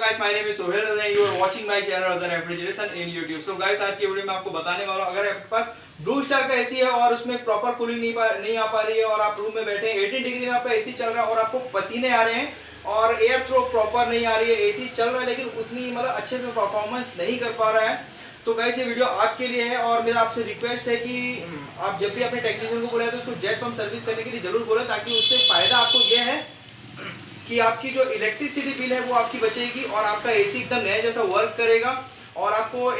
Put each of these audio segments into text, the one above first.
guys, my name is Sohail Raza and you are watching my channel Raza Refrigeration in YouTube. So guys, आज की video में आपको बताने वाला हूँ, अगर आपके पास ब्लू स्टार का एसी है और उसमें प्रॉपर कूलिंग नहीं आ पा रही है और आप रूम में बैठे हैं, 18 डिग्री में आपका एसी चल रहा है और आपको पसीने आ रहे हैं और एयर थ्रो प्रॉपर नहीं आ रही है, एसी चल रहा है लेकिन उतनी मतलब अच्छे से परफॉर्मेंस नहीं कर पा रहा है, तो गाइस ये वीडियो आपके लिए है। और मेरा आपसे रिक्वेस्ट है कि आप जब भी अपने टेक्नीशियन को बुलाए तो उसको जेट पंप सर्विस करने के लिए जरूर बोले, ताकि उससे फायदा आपको ये है कि आपकी जो इलेक्ट्रिसिटी बिल है वो आपकी बचेगी और आपका एसी एकदम नया जैसा वर्क करेगा और आपको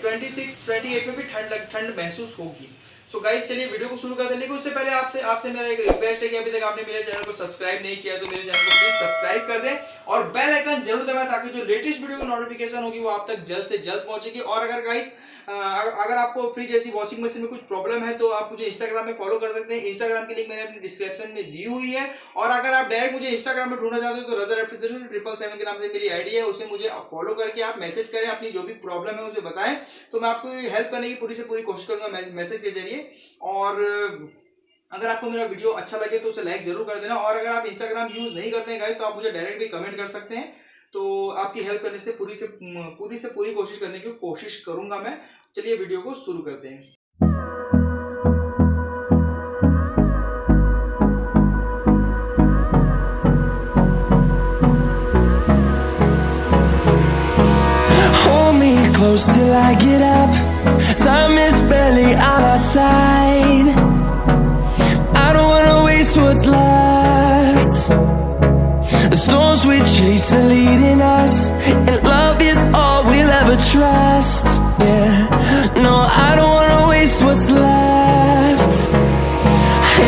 26-28 में भी ठंड महसूस होगी। सो गाइस चलिए वीडियो को शुरू करते हैं, लेकिन उससे पहले आपसे मेरा एक रिक्वेस्ट है कि अभी तक आपने मेरे चैनल को सब्सक्राइब नहीं किया तो मेरे चैनल को प्लीज सब्सक्राइब कर दें और बेल आइकन जरूर दबाएं, ताकि जो लेटेस्ट वीडियो की नोटिफिकेशन होगी वो आप तक जल्द से जल्द पहुंचेगी। और अगर गाइस अगर आपको फ्रिज ऐसी वॉशिंग मशीन में कुछ प्रॉब्लम है तो आप मुझे इंस्टाग्राम में फॉलो कर सकते हैं, इंस्टाग्राम की लिंक मैंने अपनी डिस्क्रिप्शन में दी हुई है। और अगर आप डायरेक्ट मुझे इंस्टाग्राम में ढूंढना चाहते हो तो रज़ा रेफ्रिजरेशन 777 के नाम से मेरी आईडी है, उसमें मुझे फॉलो करके आप मैसेज करें, अपनी जो भी प्रॉब्लम है उसे बताएं, तो मैं आपको हेल्प करने की पूरी से पूरी कोशिश करूंगा मैसेज के जरिए। और अगर आपको मेरा वीडियो अच्छा लगे तो उसे लाइक जरूर कर देना, और अगर आप इंस्टाग्राम यूज नहीं करते हैं गाइस तो आप मुझे डायरेक्ट भी कमेंट कर सकते हैं, तो आपकी हेल्प करने से पूरी कोशिश करने की कोशिश करूंगा मैं। चलिए वीडियो को शुरू करते हैं। Hold me close till I get up. Time is barely on our side. I don't wanna waste what's left. The storms we chase are leading us, and love is all we'll ever trust. Yeah, no, I don't wanna waste what's left.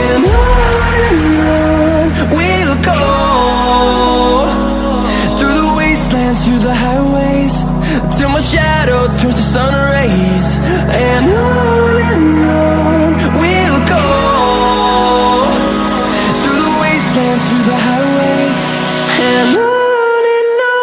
And on we'll go, through the wastelands, through the highways, till my shadow turns to sun rays. And on we'll go, through the wastelands, through the highways, and on we'll go.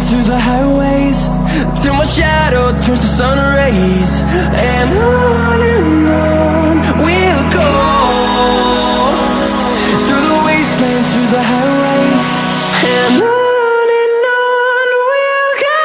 Through the highways, till my shadow turns to sun rays. And on we'll go, through the wastelands, through the highways, and on we'll go.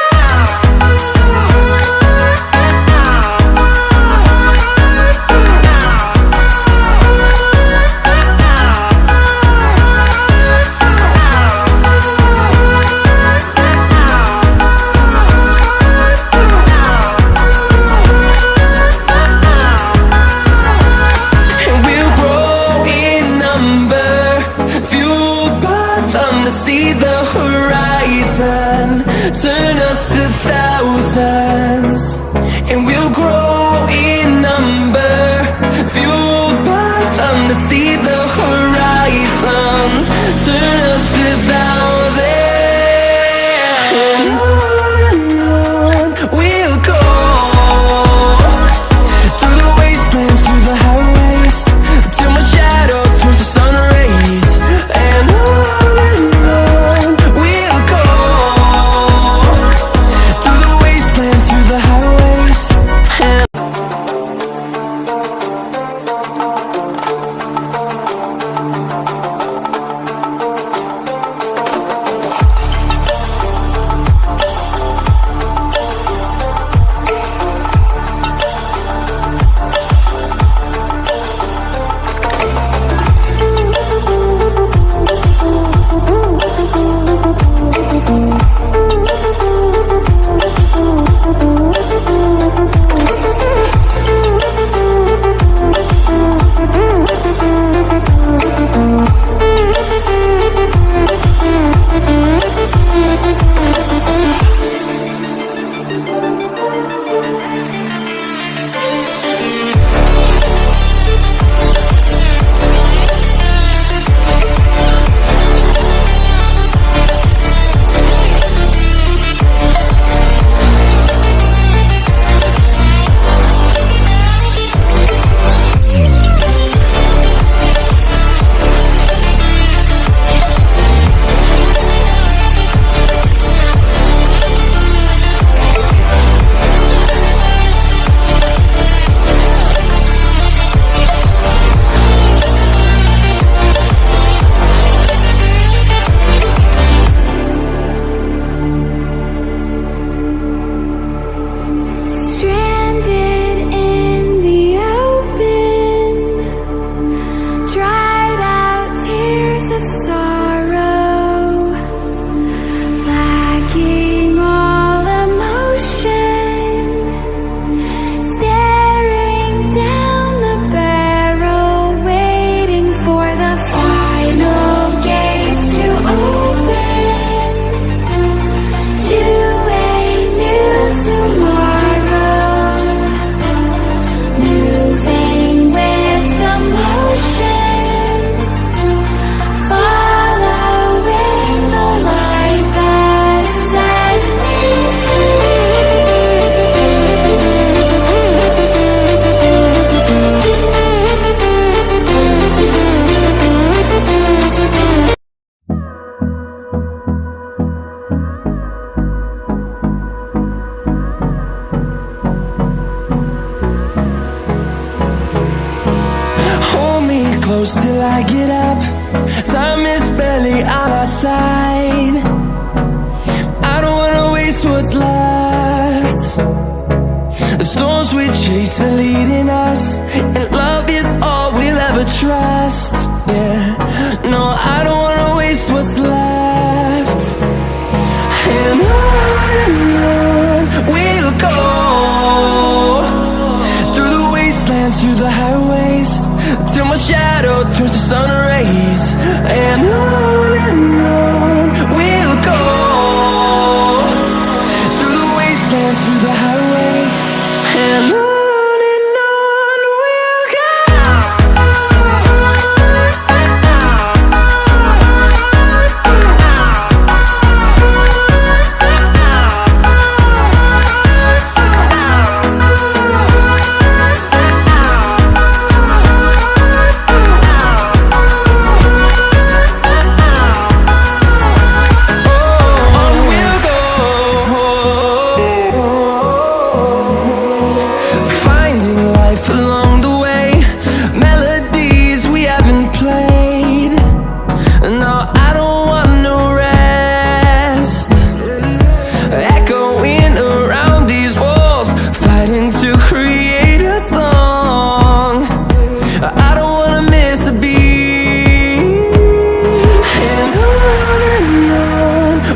close till I get up. Time is barely on our side. I don't wanna waste what's left. The storms we chase are leading us, and love is all we'll ever trust. Yeah, no, I don't wanna waste what's left. And on we'll go, through the wastelands, through the highways, till my shadow turns to sun rays. And on we'll go, through the wastelands, through the highways, and on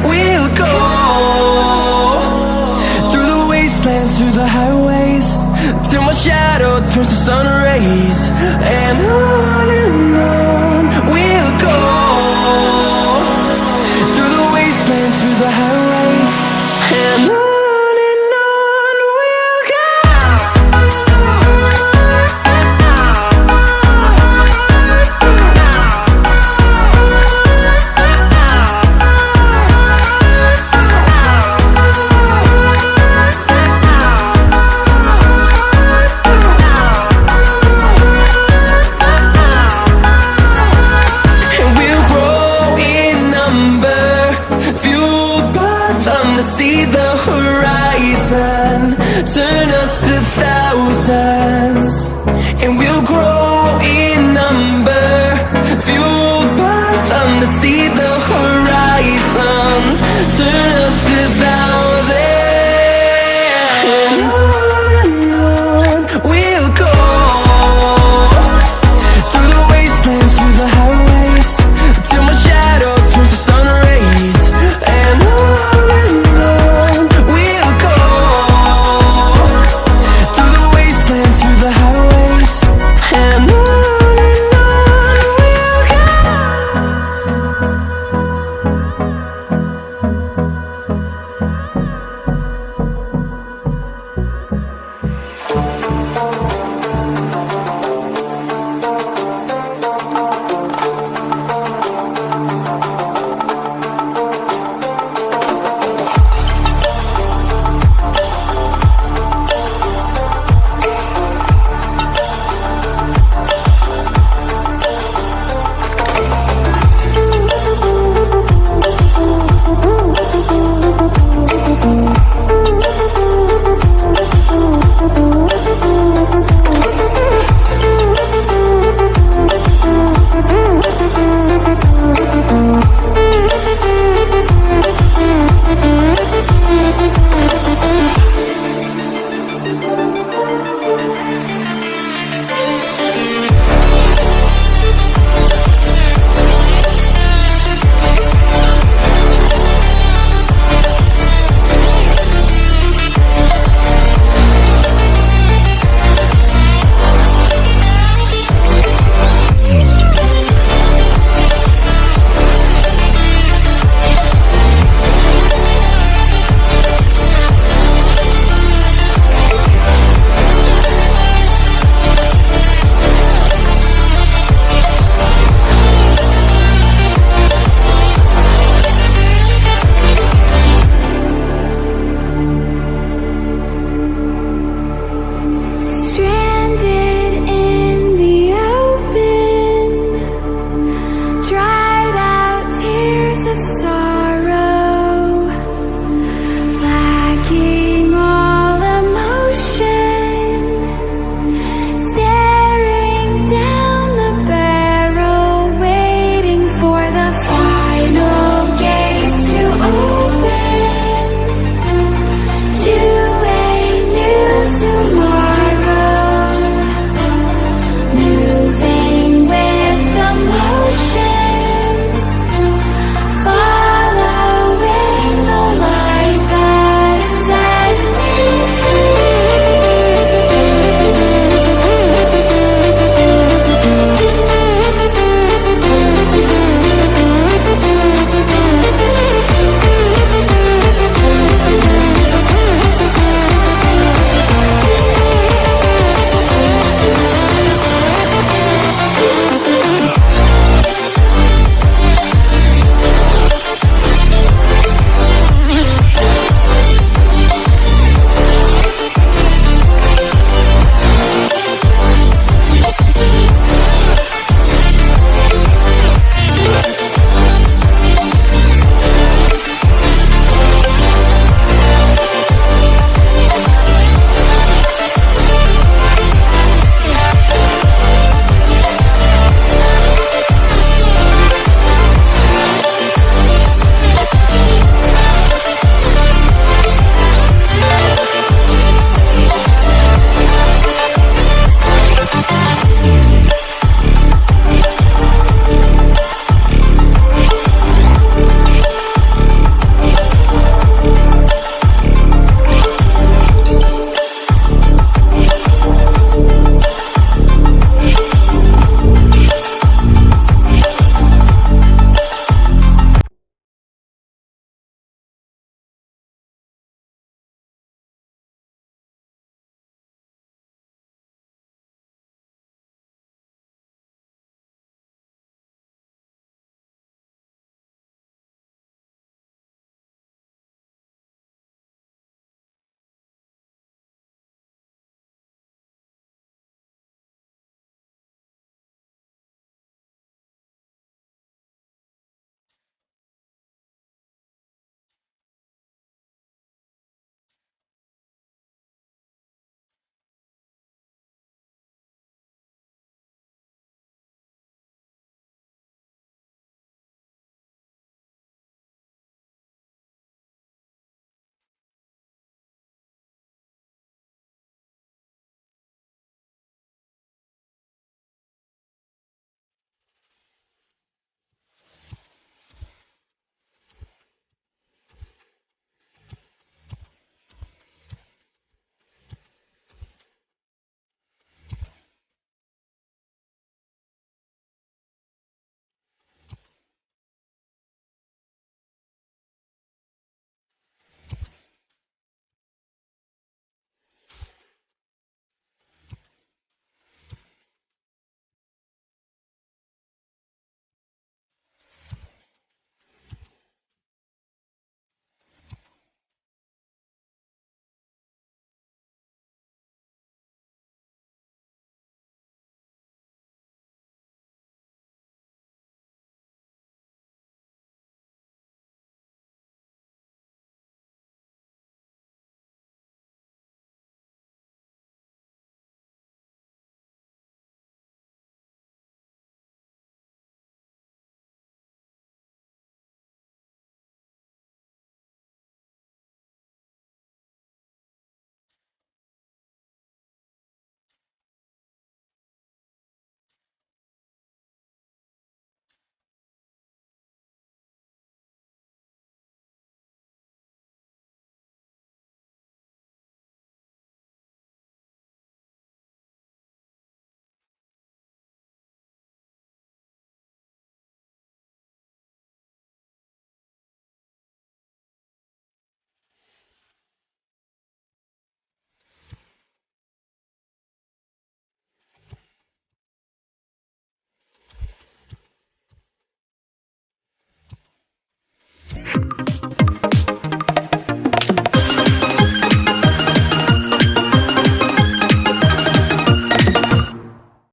we'll go. Through the highways, till my shadow turns to sun rays. And on we'll go, through the wastelands, through the highways, and on we'll go. See the horizon, turn us to thousands.